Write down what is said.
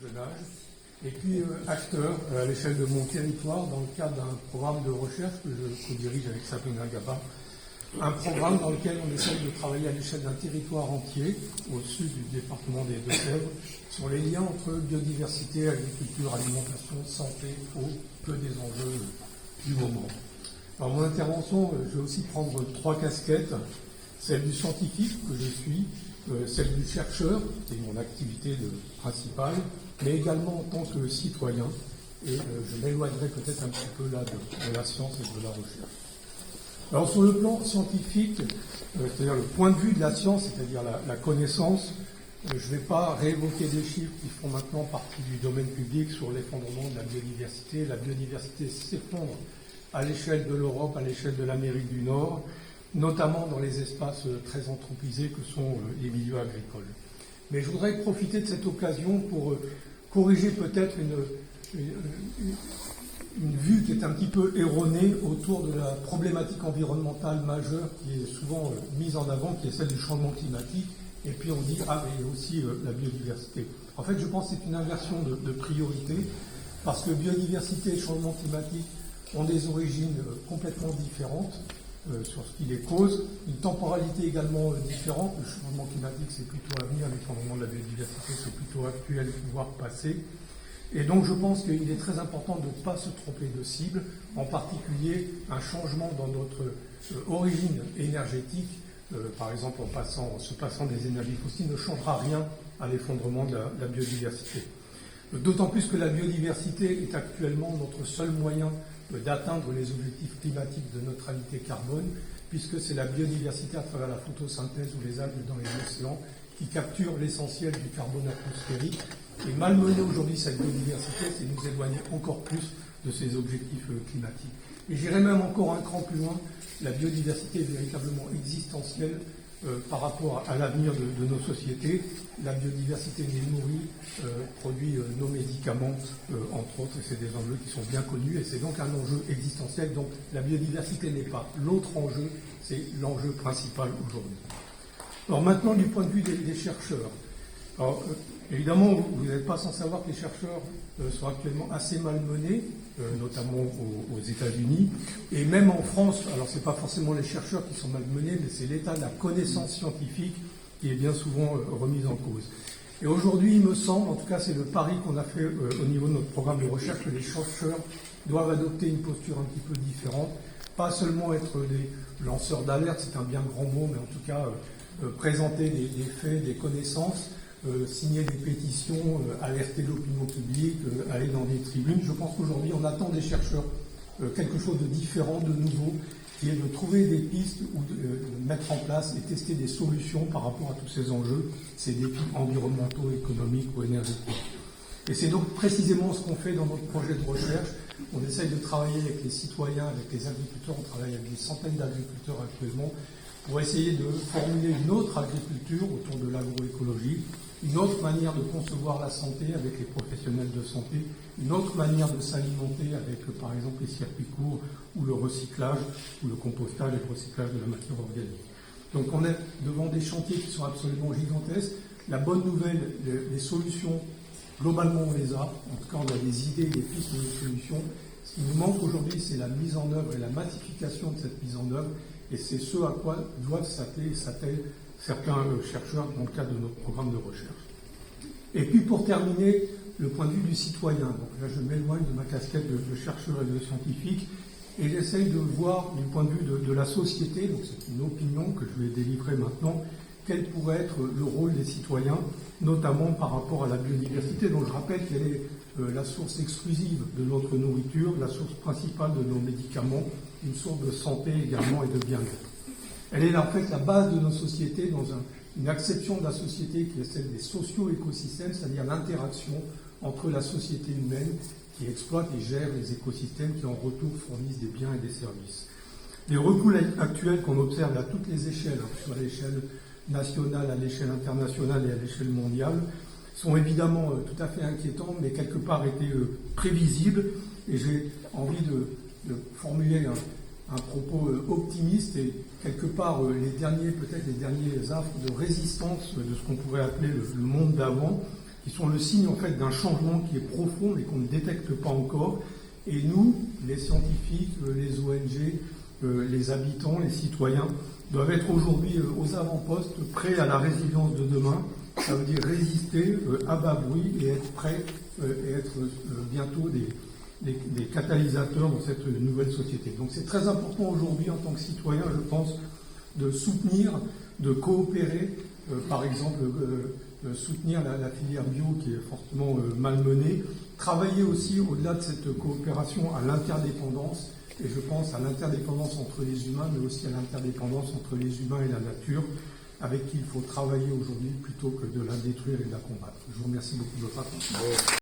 jeune âge, et puis acteur à l'échelle de mon territoire dans le cadre d'un programme de recherche que je co-dirige avec Sabrina Gaba, un programme dans lequel on essaie de travailler à l'échelle d'un territoire entier, au sud du département des Deux-Sèvres, sur les liens entre biodiversité, agriculture, alimentation, santé, eau, que des enjeux du moment. Alors mon intervention, je vais aussi prendre 3 casquettes, celle du scientifique que je suis, celle du chercheur, qui est mon activité principale, mais également en tant que citoyen, et je m'éloignerai peut-être un petit peu là de la science et de la recherche. Alors sur le plan scientifique, c'est-à-dire le point de vue de la science, c'est-à-dire la connaissance, je ne vais pas réévoquer des chiffres qui font maintenant partie du domaine public sur l'effondrement de la biodiversité. La biodiversité s'effondre à l'échelle de l'Europe, à l'échelle de l'Amérique du Nord, notamment dans les espaces très anthropisés que sont les milieux agricoles. Mais je voudrais profiter de cette occasion pour corriger peut-être une vue qui est un petit peu erronée autour de la problématique environnementale majeure qui est souvent mise en avant, qui est celle du changement climatique, et puis on dit « ah, mais il y a aussi la biodiversité ». En fait, je pense que c'est une inversion de priorité, parce que biodiversité et changement climatique ont des origines complètement différentes sur ce qui les cause, une temporalité également différente. Le changement climatique, c'est plutôt à venir, l'effondrement de la biodiversité, c'est plutôt actuel, voire passé. Et donc je pense qu'il est très important de ne pas se tromper de cible, en particulier un changement dans notre origine énergétique, par exemple en se passant des énergies fossiles, ne changera rien à l'effondrement de la biodiversité. D'autant plus que la biodiversité est actuellement notre seul moyen d'atteindre les objectifs climatiques de neutralité carbone, puisque c'est la biodiversité à travers la photosynthèse ou les algues dans les océans qui capture l'essentiel du carbone atmosphérique. Et malmener aujourd'hui cette biodiversité, c'est nous éloigner encore plus de ces objectifs climatiques. Et j'irai même encore un cran plus loin, la biodiversité est véritablement existentielle par rapport à l'avenir de nos sociétés. La biodiversité les nourrit, produit nos médicaments, entre autres, et c'est des enjeux qui sont bien connus, et c'est donc un enjeu existentiel. Donc la biodiversité n'est pas l'autre enjeu, c'est l'enjeu principal aujourd'hui. Alors maintenant, du point de vue des chercheurs. Alors, évidemment, vous n'êtes pas sans savoir que les chercheurs sont actuellement assez malmenés, notamment aux États-Unis, et même en France. Alors, ce n'est pas forcément les chercheurs qui sont malmenés, mais c'est l'état de la connaissance scientifique qui est bien souvent remise en cause. Et aujourd'hui, il me semble, en tout cas, c'est le pari qu'on a fait au niveau de notre programme de recherche, que les chercheurs doivent adopter une posture un petit peu différente, pas seulement être des lanceurs d'alerte, c'est un bien grand mot, mais en tout cas présenter des faits, des connaissances, signer des pétitions, alerter l'opinion publique, aller dans des tribunes. Je pense qu'aujourd'hui, on attend des chercheurs quelque chose de différent, de nouveau, qui est de trouver des pistes ou de mettre en place et tester des solutions par rapport à tous ces enjeux, ces défis environnementaux, économiques ou énergétiques. Et c'est donc précisément ce qu'on fait dans notre projet de recherche. On essaye de travailler avec les citoyens, avec les agriculteurs. On travaille avec des centaines d'agriculteurs actuellement pour essayer de formuler une autre agriculture autour de l'agroécologie, une autre manière de concevoir la santé avec les professionnels de santé, une autre manière de s'alimenter avec, par exemple, les circuits courts ou le recyclage ou le compostage et le recyclage de la matière organique. Donc on est devant des chantiers qui sont absolument gigantesques. La bonne nouvelle, les solutions, globalement on les a. En tout cas, on a des idées, des pistes de solutions. Ce qui nous manque aujourd'hui, c'est la mise en œuvre et la massification de cette mise en œuvre. Et c'est ce à quoi doivent s'attellent certains chercheurs dans le cadre de notre programme de recherche. Et puis pour terminer, le point de vue du citoyen. Donc là, je m'éloigne de ma casquette de chercheur et de scientifique, et j'essaye de voir du point de vue de la société, donc c'est une opinion que je vais délivrer maintenant, quel pourrait être le rôle des citoyens, notamment par rapport à la biodiversité, dont je rappelle qu'elle est la source exclusive de notre nourriture, la source principale de nos médicaments, une source de santé également et de bien-être. Elle est en fait la base de nos sociétés dans une acception de la société qui est celle des socio-écosystèmes, c'est-à-dire l'interaction entre la société humaine qui exploite et gère les écosystèmes qui en retour fournissent des biens et des services. Les reculs actuels qu'on observe à toutes les échelles, sur l'échelle nationale, à l'échelle internationale et à l'échelle mondiale, sont évidemment tout à fait inquiétants, mais quelque part étaient prévisibles, et j'ai envie de formuler un propos optimiste, et quelque part peut-être les derniers affres de résistance de ce qu'on pourrait appeler le monde d'avant qui sont le signe en fait d'un changement qui est profond mais qu'on ne détecte pas encore. Et nous, les scientifiques, les ONG, les habitants, les citoyens, doivent être aujourd'hui aux avant-postes, prêts à la résilience de demain. Ça veut dire résister à bas bruit et être prêts et être bientôt des catalysateurs dans cette nouvelle société. Donc c'est très important aujourd'hui en tant que citoyen, je pense, de soutenir, de coopérer, par exemple soutenir la filière bio qui est fortement malmenée, travailler aussi au-delà de cette coopération à l'interdépendance, et je pense à l'interdépendance entre les humains, mais aussi à l'interdépendance entre les humains et la nature, avec qui il faut travailler aujourd'hui plutôt que de la détruire et de la combattre. Je vous remercie beaucoup de votre attention.